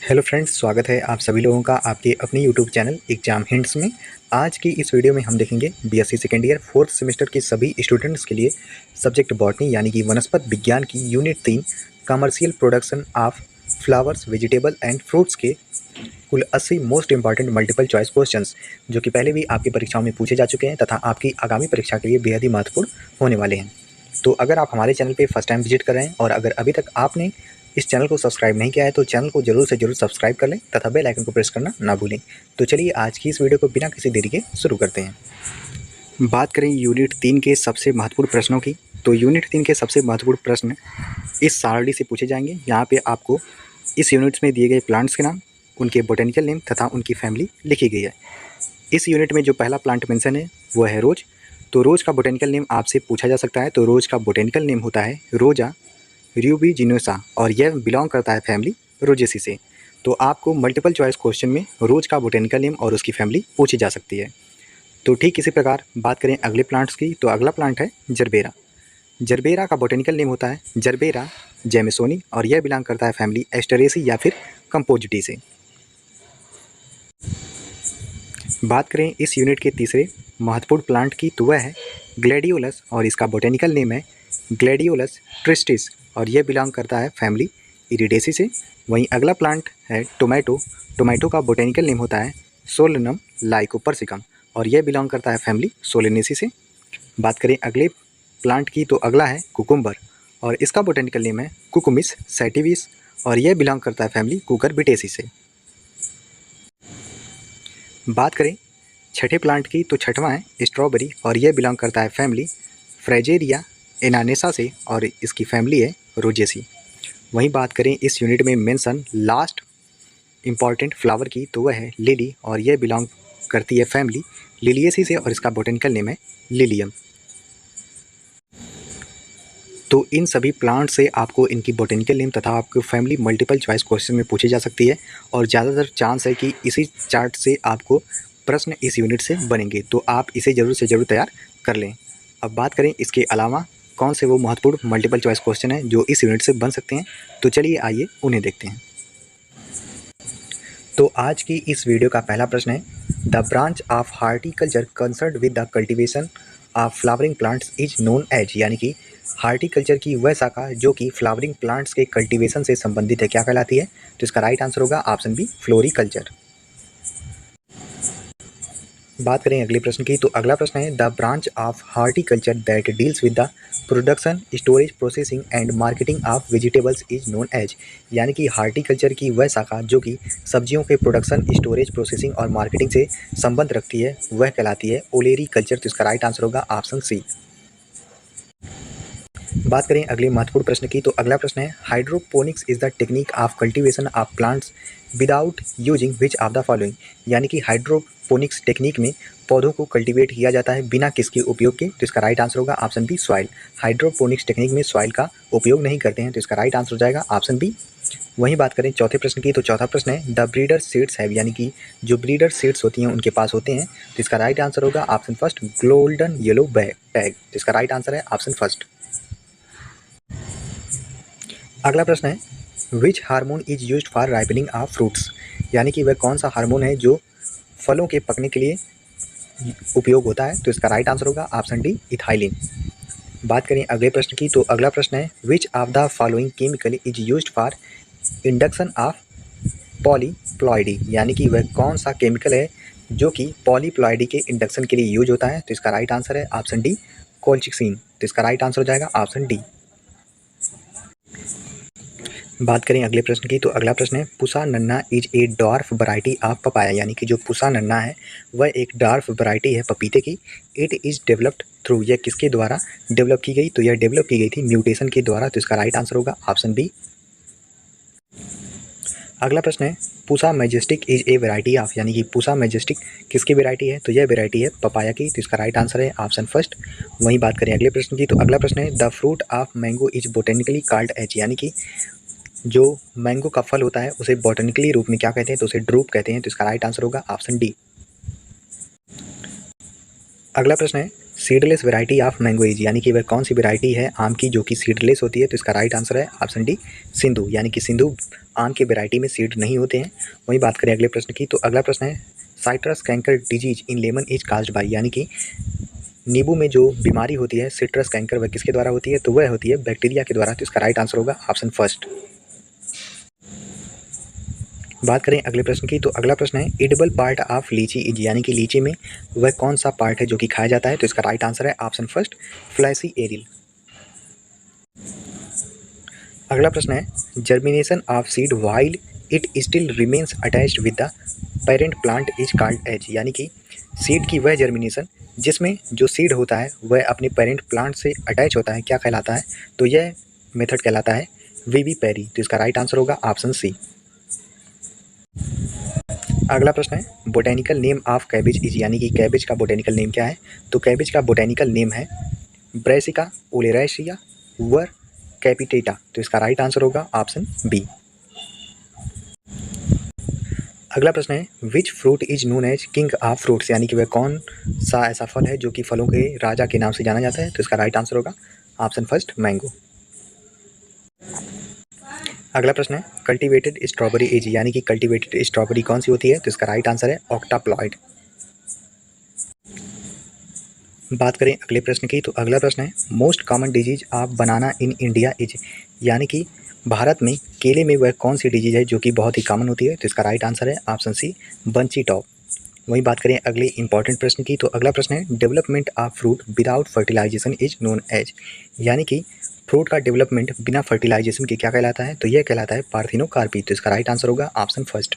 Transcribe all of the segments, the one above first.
Hello friends, स्वागत है आप सभी लोगों का आपके अपने यूट्यूब चैनल एग्जाम हिंट्स में। आज की इस वीडियो में हम देखेंगे BSc second year fourth semester के सभी स्टूडेंट्स के लिए सब्जेक्ट बॉटनी यानी कि वनस्पत विज्ञान की unit 3 commercial production of flowers vegetable and fruits के कुल 80 most important multiple choice questions जो कि पहले भी आपकी परीक्षाओं में पूछे जा चुके हैं तथा आपकी आगामी परीक्षा के लिए बेहद ही महत्वपूर्ण होने वाले हैं। तो अगर आप हमारे चैनल पे फर्स्ट टाइम विजिट कर रहे हैं और अगर अभी तक आपने इस चैनल को सब्सक्राइब नहीं किया है तो चैनल को जरूर से जरूर सब्सक्राइब कर लें तथा बेल आइकन को प्रेस करना ना भूलें। तो चलिए आज की इस वीडियो को बिना किसी देरी के शुरू करते हैं। बात करें यूनिट 3 के सबसे महत्वपूर्ण प्रश्नों की, तो यूनिट 3 के सबसे महत्वपूर्ण प्रश्न इस सारणी से पूछे जाएंगे। यहाँ पे आपको इस यूनिट्स में दिए गए प्लांट्स के नाम, उनके बोटेनिकल नेम तथा उनकी फैमिली लिखी गई है। इस यूनिट में जो पहला प्लांट मेंशन है वो है रोज। तो रोज का बोटेनिकल नेम आपसे पूछा जा सकता है। तो रोज का बोटेनिकल नेम होता है रोजा र्यूबिजिनोसा और यह बिलोंग करता है फैमिली रोजेसी से। तो आपको मल्टीपल चॉइस क्वेश्चन में रोज का बोटेनिकल नेम और उसकी फैमिली पूछी जा सकती है। तो ठीक इसी प्रकार बात करें अगले प्लांट्स की, तो अगला प्लांट है जरबेरा। जरबेरा का बोटेनिकल नेम होता है जरबेरा जेमिसोनी और यह बिलोंग करता है फैमिली एस्टरेसी या फिर कंपोजिटी से। बात करें इस यूनिट के तीसरे महत्वपूर्ण प्लांट की, तो वह है ग्लैडियोलस और इसका बोटेनिकल नेम है ग्लैडियोलस ट्रिस्टिस और यह बिलोंग करता है फैमिली इरिडेसी से। वहीं अगला प्लांट है टोमेटो। टोमेटो का बोटेनिकल नेम होता है सोलेनम लाइकोपर्सिकम और यह बिलोंग करता है फैमिली सोलेनेसी से। बात करें अगले प्लांट की, तो अगला है कुकुम्बर और इसका बोटेनिकल नेम है कुकुमिस सैटिविस और यह बिलोंग करता है फैमिली कुकरबिटेसी से। बात करें छठे प्लांट की, तो छठवां है स्ट्रॉबेरी और यह बिलोंग करता है फैमिली फ्रेजेरिया एनानेसा से और इसकी फैमिली है रोजेसी। वहीं बात करें इस यूनिट में मेंशन लास्ट इम्पॉर्टेंट फ्लावर की, तो वह है लिली और यह बिलोंग करती है फैमिली लिलियेसी से और इसका बोटेनिकल नेम है लिलियम। तो इन सभी प्लांट से आपको इनकी बोटेनिकल नेम तथा आपकी फैमिली मल्टीपल चॉइस क्वेश्चन में पूछी जा सकती है और ज़्यादातर चांस है कि इसी चार्ट से आपको प्रश्न इस यूनिट से बनेंगे। तो आप इसे ज़रूर से ज़रूर तैयार कर लें। अब बात करें इसके अलावा कौन से वो महत्वपूर्ण मल्टीपल चॉइस क्वेश्चन हैं जो इस यूनिट से बन सकते हैं, तो चलिए आइए उन्हें देखते हैं। तो आज की इस वीडियो का पहला प्रश्न है the branch of horticulture concerned with the cultivation of flowering plants is known as, यानी कि हार्टिकल्चर की वह शाखा जो कि फ्लावरिंग प्लांट्स के कल्टीवेशन से संबंधित है, क्या कहलाती है? तो इसका राइट आंसर होगा ऑप्शन बी फ्लोरिकल्चर। बात करें अगले प्रश्न की, तो अगला प्रश्न है the branch of horticulture that deals with the production storage processing and marketing of vegetables is known as, यानी कि हार्टिकल्चर की वह शाखा जो कि सब्जियों के प्रोडक्शन स्टोरेज प्रोसेसिंग और मार्केटिंग से संबंध रखती है वह कहलाती है ओलेरी कल्चर। तो इसका राइट आंसर होगा ऑप्शन सी। बात करें अगले महत्वपूर्ण प्रश्न की, तो अगला प्रश्न है hydroponics is the technique of cultivation of plants without using which of the following, यानी कि हाइड्रोपोनिक्स टेक्निक में पौधों को कल्टीवेट किया जाता है बिना किसके उपयोग के? तो इसका राइट आंसर होगा option B soil. Hydroponics technique में सॉइल का उपयोग नहीं करते हैं, तो इसका राइट आंसर हो जाएगा ऑप्शन बी। वहीं बात करें चौथे प्रश्न की, तो चौथा प्रश्न है द ब्रीडर सीड्स है, यानी कि जो ब्रीडर सीड्स होती हैं उनके पास होते हैं, तो इसका राइट आंसर होगा option first golden yellow tag. तो इसका राइट आंसर है ऑप्शन फर्स्ट। अगला प्रश्न है which hormone is used for ripening of fruits, यानी कि वह कौन सा हार्मोन है जो फलों के पकने के लिए उपयोग होता है? तो इसका राइट आंसर होगा ऑप्शन डी इथाइलिन। बात करें अगले प्रश्न की, तो अगला प्रश्न है which of the following chemical is used for induction of polyploidy, यानी कि वह कौन सा केमिकल है जो कि पॉलीप्लॉइडी के इंडक्शन के लिए यूज होता है? तो इसका राइट आंसर है ऑप्शन डी कोल्चिक्सिन। तो इसका राइट आंसर हो जाएगा ऑप्शन डी। बात करें अगले प्रश्न की, तो अगला प्रश्न है पुसा नन्ना is a dwarf variety of papaya, यानी कि जो पुसा नन्ना है वह एक डॉर्फ वैरायटी है पपीते की। इट इज़ डेवलप्ड थ्रू, यह किसके द्वारा डेवलप की गई? तो यह डेवलप की गई थी म्यूटेशन के द्वारा। तो इसका राइट आंसर होगा ऑप्शन बी। अगला प्रश्न है Pusa majestic is a variety of, यानी कि पुसा मैजेस्टिक किसकी वैरायटी है? तो यह वैरायटी है पपाया की। तो इसका राइट आंसर है ऑप्शन फर्स्ट। वहीं बात करें अगले प्रश्न की, तो अगला प्रश्न है the fruit of mango is botanically called as, यानी कि जो मैंगो का फल होता है उसे बॉटनिकली रूप में क्या कहते हैं? तो उसे ड्रूप कहते हैं। तो इसका राइट आंसर होगा ऑप्शन डी। अगला प्रश्न है seedless variety of mango is, यानी कि वह कौन सी वैरायटी है आम की जो कि सीडलेस होती है? तो इसका राइट आंसर है ऑप्शन डी सिंधु, यानी कि सिंधु आम की वैरायटी में सीड नहीं होते हैं। वहीं बात करें अगले प्रश्न की, तो अगला प्रश्न है citrus canker disease in lemon is caused by, यानी कि नींबू में जो बीमारी होती है सिट्रस कैंकर वह किसके द्वारा होती है? तो वह होती है बैक्टीरिया के द्वारा। तो इसका राइट आंसर होगा ऑप्शन फर्स्ट। बात करें अगले प्रश्न की, तो अगला प्रश्न है एडिबल पार्ट ऑफ लीची इज, यानी कि लीची में वह कौन सा पार्ट है जो कि खाया जाता है? तो इसका राइट आंसर है ऑप्शन फर्स्ट फ्लैसी एरिल। अगला प्रश्न है germination of seed while it still remains attached with the parent plant is called as, यानी कि सीड की वह जर्मिनेशन जिसमें जो सीड होता है वह अपने पेरेंट प्लांट से अटैच होता है क्या कहलाता है? तो यह मेथड कहलाता है वीवी पेरी। तो इसका राइट आंसर होगा ऑप्शन सी। अगला प्रश्न है botanical name of cabbage is, यानी कि कैबिज का बोटेनिकल नेम क्या है? तो कैबिज का बोटेनिकल नेम है ब्रेसिका ओलेरासिया वर कैपिटेटा। तो इसका राइट आंसर होगा ऑप्शन बी। अगला प्रश्न है which fruit is known as king of fruits, यानी कि वह कौन सा ऐसा फल है जो कि फलों के राजा के नाम से जाना जाता है? तो इसका राइट आंसर होगा ऑप्शन फर्स्ट मैंगो। अगला प्रश्न है कल्टीवेटेड स्ट्रॉबेरी इज, यानी कि कल्टीवेटेड स्ट्रॉबेरी कौन सी होती है? तो इसका राइट आंसर है ऑक्टाप्लॉइड। बात करें अगले प्रश्न की, तो अगला प्रश्न है most common disease of banana in India is, यानी कि भारत में केले में वह कौन सी डिजीज है जो कि बहुत ही कॉमन होती है? तो इसका राइट आंसर है ऑप्शन सी बंची टॉप। वहीं बात करें अगले इंपॉर्टेंट प्रश्न की, तो अगला प्रश्न है development of fruit without fertilization is known as, यानी कि फ्रूट का डेवलपमेंट बिना फर्टिलाइजेशन के क्या कहलाता है? तो यह कहलाता है पार्थिनोकार्पी। तो इसका राइट आंसर होगा ऑप्शन फर्स्ट।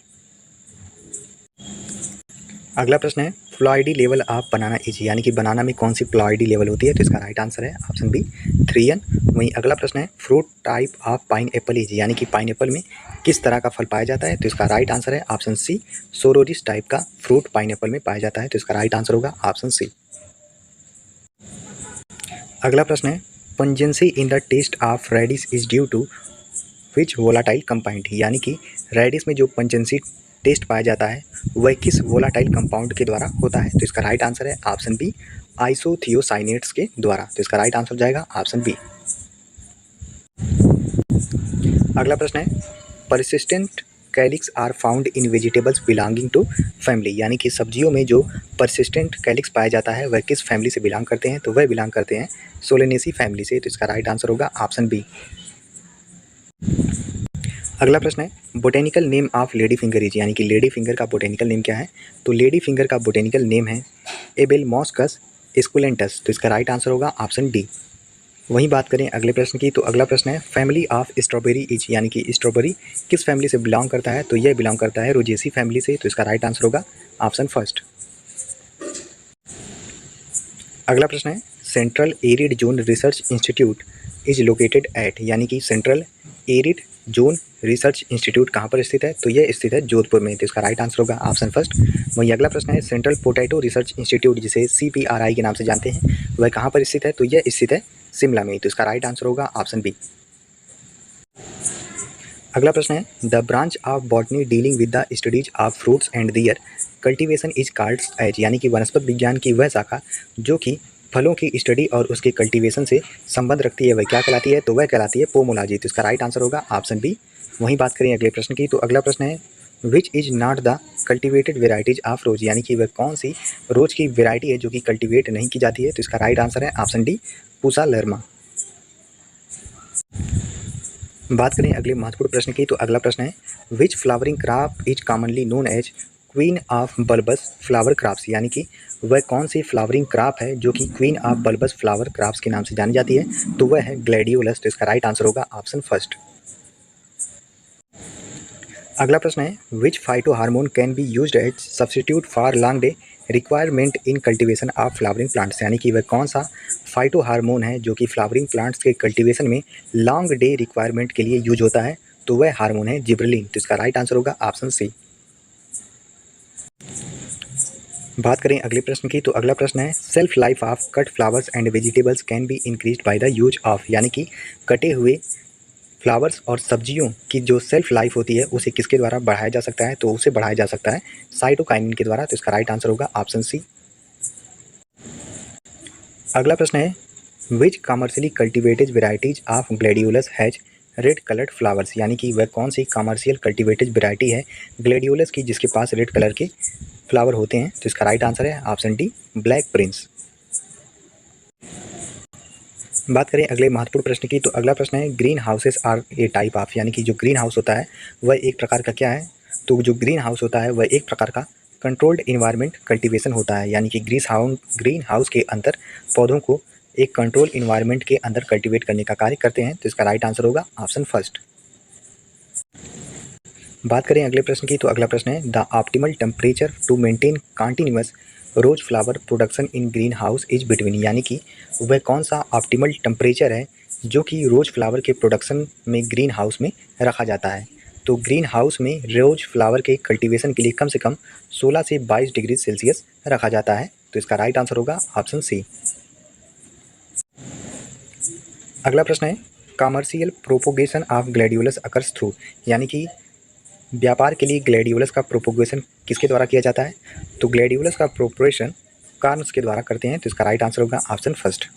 अगला प्रश्न है फ्लॉइडी लेवल ऑफ बनाना इज, यानी कि बनाना में कौन सी फ्लॉइडी लेवल होती है? तो इसका राइट आंसर है ऑप्शन बी 3n। वहीं अगला प्रश्न है fruit type of pine Apple is, यानी कि पाइन एप्पल में किस तरह का फल पाया जाता है? तो इसका राइट आंसर है ऑप्शन सी सोरोरिस टाइप का फ्रूट पाइन एप्पल में पाया जाता है। तो इसका राइट आंसर होगा ऑप्शन सी। अगला प्रश्न है pungency in the taste of radish is due to which volatile compound, यानी कि रेडिश में जो पंजेंसी टेस्ट पाया जाता है वह किस वोलाटाइल कंपाउंड के द्वारा होता है? तो इसका राइट आंसर है ऑप्शन बी आइसोथियोसाइनेट्स के द्वारा। तो इसका राइट आंसर जाएगा ऑप्शन बी। अगला प्रश्न है persistent calyx are found in vegetables belonging to family, यानी कि सब्जियों में जो परसिस्टेंट कैलिक्स पाया जाता है वह किस फैमिली से बिलोंग करते हैं? तो वह बिलोंग करते हैं सोलेनेसी फैमिली से। तो इसका राइट आंसर होगा ऑप्शन बी। अगला प्रश्न है botanical name of lady finger is, यानी कि लेडी फिंगर का बोटेनिकल नेम क्या है? तो लेडी फिंगर का बोटेनिकल नेम है एबेलमॉस्कस एस्कुलेंटस। तो इसका राइट आंसर होगा ऑप्शन डी। वहीं बात करें अगले प्रश्न की, तो अगला प्रश्न है फैमिली ऑफ स्ट्रॉबेरी इज, यानी कि स्ट्रॉबेरी किस फैमिली से बिलोंग करता है? तो यह बिलोंग करता है रोजेसी फैमिली से। तो इसका राइट आंसर होगा ऑप्शन फर्स्ट। अगला प्रश्न है central arid zone research institute is located at, यानी कि central arid zone research institute कहाँ पर स्थित है? तो यह स्थित है जोधपुर में। तो इसका राइट आंसर होगा ऑप्शन फर्स्ट। वहीं अगला प्रश्न है सेंट्रल पोटैटो रिसर्च इंस्टीट्यूट जिसे CPRI के नाम से जानते हैं वह कहाँ पर स्थित है? तो यह स्थित है शिमला में। तो इसका राइट आंसर होगा ऑप्शन बी। अगला प्रश्न है the branch of botany dealing with the studies of fruits and their cultivation is called as, यानी कि वनस्पत विज्ञान की वह शाखा जो कि फलों की स्टडी और उसके कल्टीवेशन से संबंध रखती है वह क्या कहलाती है? तो वह कहलाती है पोमोलॉजी। तो इसका राइट आंसर होगा ऑप्शन बी। वहीं बात करें अगले प्रश्न की, तो अगला प्रश्न है which is not the cultivated varieties of रोज, यानी कि वह कौन सी रोज की वेराइटी है जो कि कल्टिवेट नहीं की जाती है? तो इसका राइट आंसर है ऑप्शन डी पूसा लर्मा। बात करें अगले महत्वपूर्ण प्रश्न की, तो अगला प्रश्न है which flowering crop is commonly known as queen of bulbous flower crops, यानी कि वह कौन सी फ्लावरिंग क्रॉप है जो कि queen of bulbous flower crops के नाम से जानी जाती है? तो वह है ग्लैडियोलस। तो इसका राइट आंसर होगा ऑप्शन फर्स्ट। अगला प्रश्न है which phyto hormone can be used as substitute for long day requirement in cultivation of flowering plants, यानी कि वह कौन सा फाइटो हार्मोन है जो कि फ्लावरिंग प्लांट्स के कल्टीवेशन में लॉन्ग डे रिक्वायरमेंट के लिए यूज होता है? तो वह हार्मोन है जिब्रेलिन। तो इसका राइट आंसर होगा ऑप्शन सी। बात करें अगले प्रश्न की, तो अगला प्रश्न है self life of cut flowers and vegetables can be increased by the use of, यानी कि कटे हुए फ्लावर्स और सब्जियों की जो सेल्फ लाइफ होती है उसे किसके द्वारा बढ़ाया जा सकता है? तो उसे बढ़ाया जा सकता है साइटोकाइनिन के द्वारा। तो इसका राइट आंसर होगा ऑप्शन सी। अगला प्रश्न है which commercially cultivated varieties of gladiolus has red coloured flowers, यानी कि वह कौन सी कमर्शियल कल्टिवेटेड वेराइटी है ग्लेडियोलस की जिसके पास रेड कलर के फ्लावर होते हैं। तो इसका राइट आंसर है ऑप्शन डी, ब्लैक प्रिंस। बात करें अगले महत्वपूर्ण प्रश्न की, तो अगला प्रश्न है greenhouses are a type of, यानी कि जो ग्रीन हाउस होता है वह एक प्रकार का क्या है। तो जो ग्रीन हाउस होता है वह एक प्रकार का कंट्रोल्ड इन्वायरमेंट कल्टीवेशन होता है, यानी कि ग्रीन हाउस के अंदर पौधों को एक कंट्रोल इन्वायरमेंट के अंदर कल्टीवेट करने का कार्य करते हैं। तो इसका राइट आंसर होगा ऑप्शन फर्स्ट। बात करें अगले प्रश्न की, तो अगला प्रश्न है the optimal temperature to maintain continuous rose flower production in greenhouse is between, यानी कि वह कौन सा ऑप्टिमल टेम्परेचर है जो कि रोज फ्लावर के प्रोडक्शन में ग्रीन हाउस में रखा जाता है। तो ग्रीन हाउस में रोज फ्लावर के कल्टीवेशन के लिए कम से कम 16 से 22 डिग्री सेल्सियस रखा जाता है। तो इसका राइट आंसर होगा ऑप्शन सी। अगला प्रश्न है commercial propagation of gladiolus occurs through, यानी कि व्यापार के लिए ग्लैडियोलस का प्रोपोगेशन किसके द्वारा किया जाता है। तो ग्लैडियोलस का प्रोपोगेशन कार्न्स के द्वारा करते हैं। तो इसका राइट आंसर होगा ऑप्शन फर्स्ट।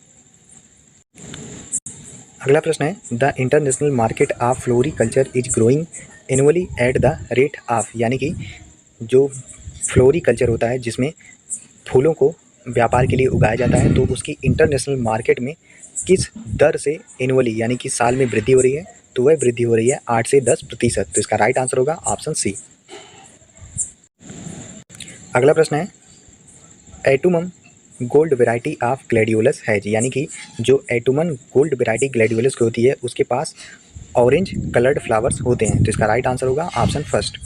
अगला प्रश्न है the international market of floriculture is growing annually at the rate of, यानी कि जो फ्लोरिकल्चर होता है जिसमें फूलों को व्यापार के लिए उगाया जाता है, तो उसकी इंटरनेशनल मार्केट में किस दर से एनुअली यानी कि साल में वृद्धि हो रही है। तो वह वृद्धि हो रही है 8 से 10%। तो इसका राइट आंसर होगा ऑप्शन सी। अगला प्रश्न है Autumn Gold variety of gladiolus has, यानी कि जो एटुमन गोल्ड वेराइटी ग्लैडियोलस की होती है उसके पास ऑरेंज कलर्ड फ्लावर्स होते हैं। तो इसका राइट आंसर होगा ऑप्शन फर्स्ट।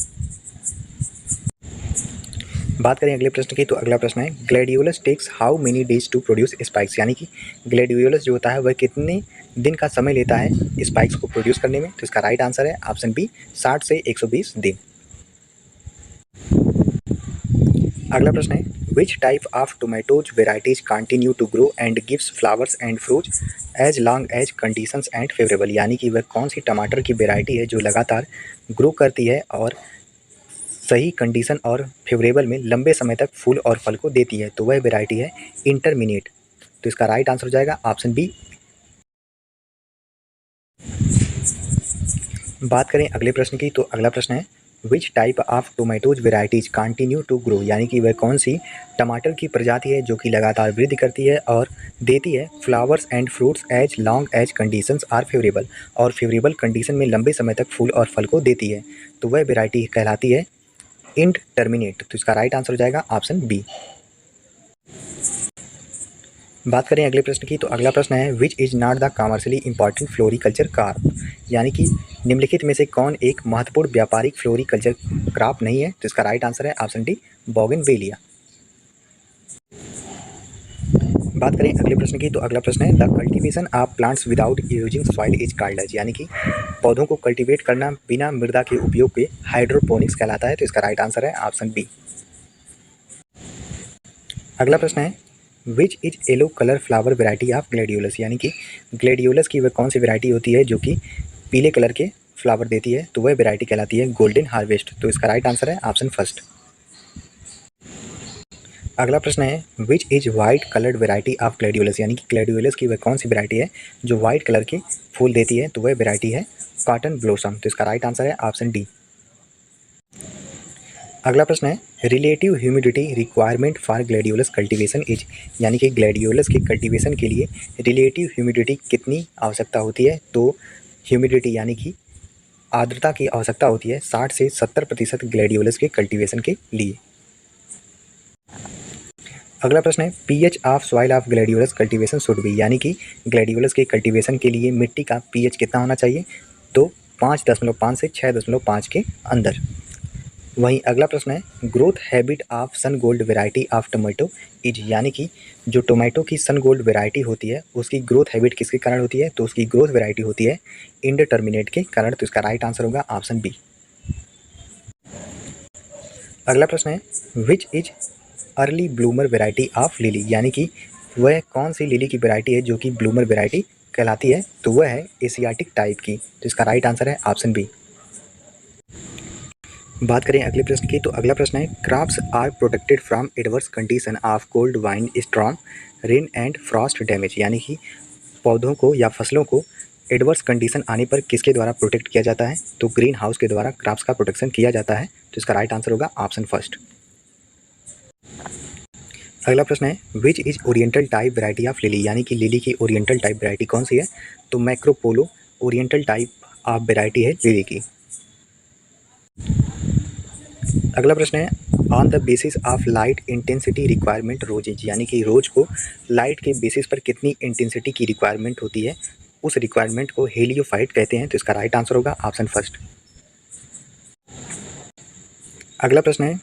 बात करें अगले प्रश्न की, तो अगला प्रश्न है gladiolus takes how many days to produce spikes, यानी कि ग्लैडियोलस जो होता है वह कितने दिन का समय लेता है स्पाइक्स को प्रोड्यूस करने में। तो इसका राइट आंसर है ऑप्शन बी, 60 से 120 दिन। अगला प्रश्न है which type of tomatoes varieties continue to grow and gives flowers and fruits as long as conditions and favourable, यानी कि वह कौन सी टमाटर की वेराइटी है जो लगातार ग्रो करती है और सही कंडीशन और फेवरेबल में लंबे समय तक फूल और फल को देती है। तो वह वेराइटी है इंटरमीडिएट। तो इसका राइट आंसर हो जाएगा ऑप्शन बी। बात करें अगले प्रश्न की, तो अगला प्रश्न है which type of tomatoes varieties continue to grow, यानी कि वह कौन सी टमाटर की प्रजाति है जो कि लगातार वृद्धि करती है और देती है flowers and fruits as long as conditions are favourable, और फेवरेबल कंडीशन में लंबे समय तक फूल और फल को देती है। तो वह वेराइटी कहलाती है इंडटर्मिनेट। तो इसका राइट आंसर हो जाएगा ऑप्शन बी। बात करें अगले प्रश्न की, तो अगला प्रश्न है which is not the commercially important floriculture crop, यानी कि निम्नलिखित में से कौन एक महत्वपूर्ण व्यापारिक फ्लोरिकल्चर क्रॉप नहीं है। तो इसका राइट आंसर है ऑप्शन डी, बोगनवेलिया। बात करें अगले प्रश्न की, तो अगला प्रश्न है the cultivation of plants without using soil is called as, यानी कि पौधों को कल्टीवेट करना बिना मृदा के उपयोग के हाइड्रोपोनिक्स कहलाता है। तो इसका राइट आंसर है ऑप्शन बी। अगला प्रश्न है which is yellow colour flower variety of gladiolus, यानी कि ग्लैडियोलस की वह कौन सी वेराइटी होती है जो कि पीले कलर के फ्लावर देती है। तो वह वेराइटी कहलाती है गोल्डन हार्वेस्ट। तो इसका राइट आंसर है ऑप्शन फर्स्ट। अगला प्रश्न है which is white coloured variety of gladiolus, यानी कि ग्लैडियोलस की वह कौन सी वेराइटी है जो वाइट कलर के फूल देती है। तो वह वेराइटी है कॉटन ब्लॉसम। तो इसका राइट आंसर है ऑप्शन डी। अगला प्रश्न है relative humidity requirement for gladiolus cultivation is, यानी कि ग्लैडियोलस के कल्टीवेशन के लिए रिलेटिव ह्यूमिडिटी कितनी आवश्यकता होती है। तो ह्यूमिडिटी यानी कि आर्द्रता की आवश्यकता होती है 60 से 70% ग्लैडियोलस के कल्टीवेशन के लिए। अगला प्रश्न है pH of soil of gladiolus cultivation should be, यानी कि ग्लैडियोलस के कल्टीवेशन के लिए मिट्टी का पीएच कितना होना चाहिए। तो 5.5 से 6.5 के अंदर। वहीं अगला प्रश्न है growth habit of sun gold variety of tomato is, यानी कि जो टोमेटो की सन गोल्ड वेराइटी होती है उसकी ग्रोथ हैबिट किसके कारण होती है। तो उसकी ग्रोथ वेराइटी होती है इंडिटर्मिनेट के कारण। तो इसका राइट आंसर होगा ऑप्शन बी। अगला प्रश्न है which is early bloomer variety of lily, यानी कि वह कौन सी लिली की वेराइटी है जो कि ब्लूमर वेराइटी कहलाती है। तो वह है एशियाटिक टाइप की। तो इसका राइट आंसर है ऑप्शन बी। बात करें अगले प्रश्न की, तो अगला प्रश्न है crops are protected from adverse condition of cold wind storm rain and frost damage, यानी कि पौधों को या फसलों को एडवर्स कंडीशन आने पर किसके द्वारा प्रोटेक्ट किया जाता है? तो ग्रीन हाउस के द्वारा क्रॉप्स का प्रोटेक्शन किया जाता है। तो इसका राइट आंसर होगा ऑप्शन फर्स्ट। अगला प्रश्न है which is oriental type variety of lily, यानी कि लिली की ओरिएंटल टाइप वैरायटी कौन सी है? तो Marco Polo oriental type of variety है लिली की। अगला प्रश्न है on the basis of light intensity requirement rose is, यानी कि रोज को लाइट के बेसिस पर कितनी इंटेंसिटी की रिक्वायरमेंट होती है, उस रिक्वायरमेंट को हेलियोफाइट कहते हैं। तो इसका राइट आंसर होगा ऑप्शन फर्स्ट। अगला प्रश्न है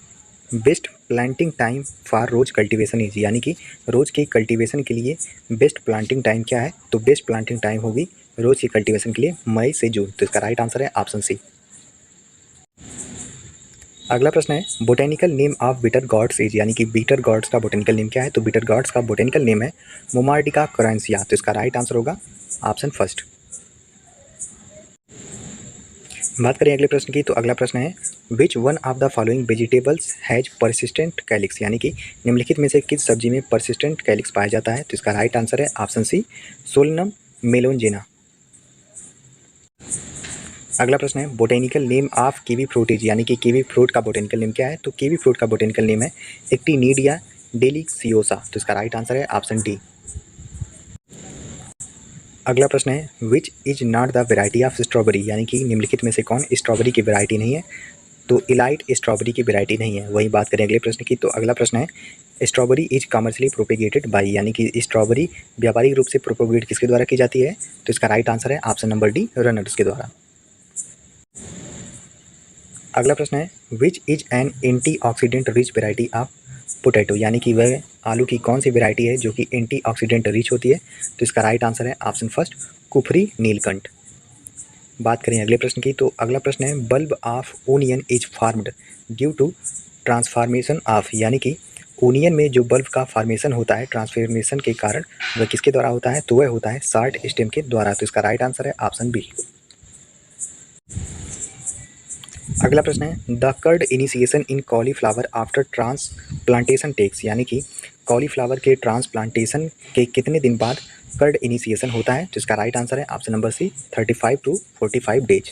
best planting time for rose cultivation is, यानी कि रोज की कल्टीवेशन के लिए बेस्ट प्लांटिंग टाइम क्या है? तो बेस्ट प्लांटिंग टाइम होगी रोज की कल्टीवेशन के लिए मई से जून। तो इसका राइट आंसर है ऑप्शन सी। अगला प्रश्न है botanical name of bitter gourds is, यानी कि बीटर गॉड्स का बोटेनिकल नेम क्या है? तो बीटर गॉड्स का बोटेनिकल नेम है मोमार्डिका कोरेंसिया। तो इसका राइट आंसर होगा ऑप्शन फर्स्ट। बात करें अगले प्रश्न की, तो अगला प्रश्न है which one of the following vegetables has persistent calyx, यानी कि निम्नलिखित में से किस सब्जी में परसिस्टेंट कैलिक्स पाया जाता है? तो इसका राइट आंसर है ऑप्शन सी सोलनम मेलोंजेना। अगला प्रश्न है botanical name of kiwi fruit is, यानी कि कीवी फ्रूट का बोटेनिकल नेम क्या है? तो कीवी फ्रूट का बोटेनिकल नेम है एक्टिनिडिया डेलिसियोसा। तो इसका राइट आंसर है ऑप्शन डी। अगला प्रश्न है which is not the variety of strawberry, यानी कि निम्नलिखित में से कौन स्ट्रॉबेरी की वेराइटी नहीं है? तो इलाइट स्ट्रॉबेरी की वेराइटी नहीं है। वही बात करें अगले प्रश्न की, तो अगला प्रश्न है strawberry is commercially propagated by, यानी कि स्ट्रॉबेरी व्यापारिक रूप से प्रोपोगेट किसके द्वारा की जाती है? तो इसका राइट आंसर है ऑप्शन नंबर डी रनर्स के द्वारा। अगला प्रश्न है which is an antioxidant rich variety of potato, यानी कि वह आलू की कौन सी वेराइटी है जो कि एंटीऑक्सीडेंट रिच होती है? तो इसका राइट आंसर है ऑप्शन फर्स्ट कुफरी नीलकंठ। बात करें अगले प्रश्न की, तो अगला प्रश्न है bulb of onion is formed due to transformation of, यानी कि ओनियन में जो बल्ब का फॉर्मेशन होता है ट्रांसफॉर्मेशन के कारण वह किसके द्वारा होता है? तो वह होता है शॉर्ट स्टेम के द्वारा। तो इसका राइट आंसर है ऑप्शन बी। अगला प्रश्न है the curd initiation in cauliflower after transplantation takes, यानी कि कॉलीफ्लावर के ट्रांसप्लांटेशन के कितने दिन बाद कर्ड इनिशिएशन होता है? तो इसका राइट आंसर है option number C 35 to 45 days.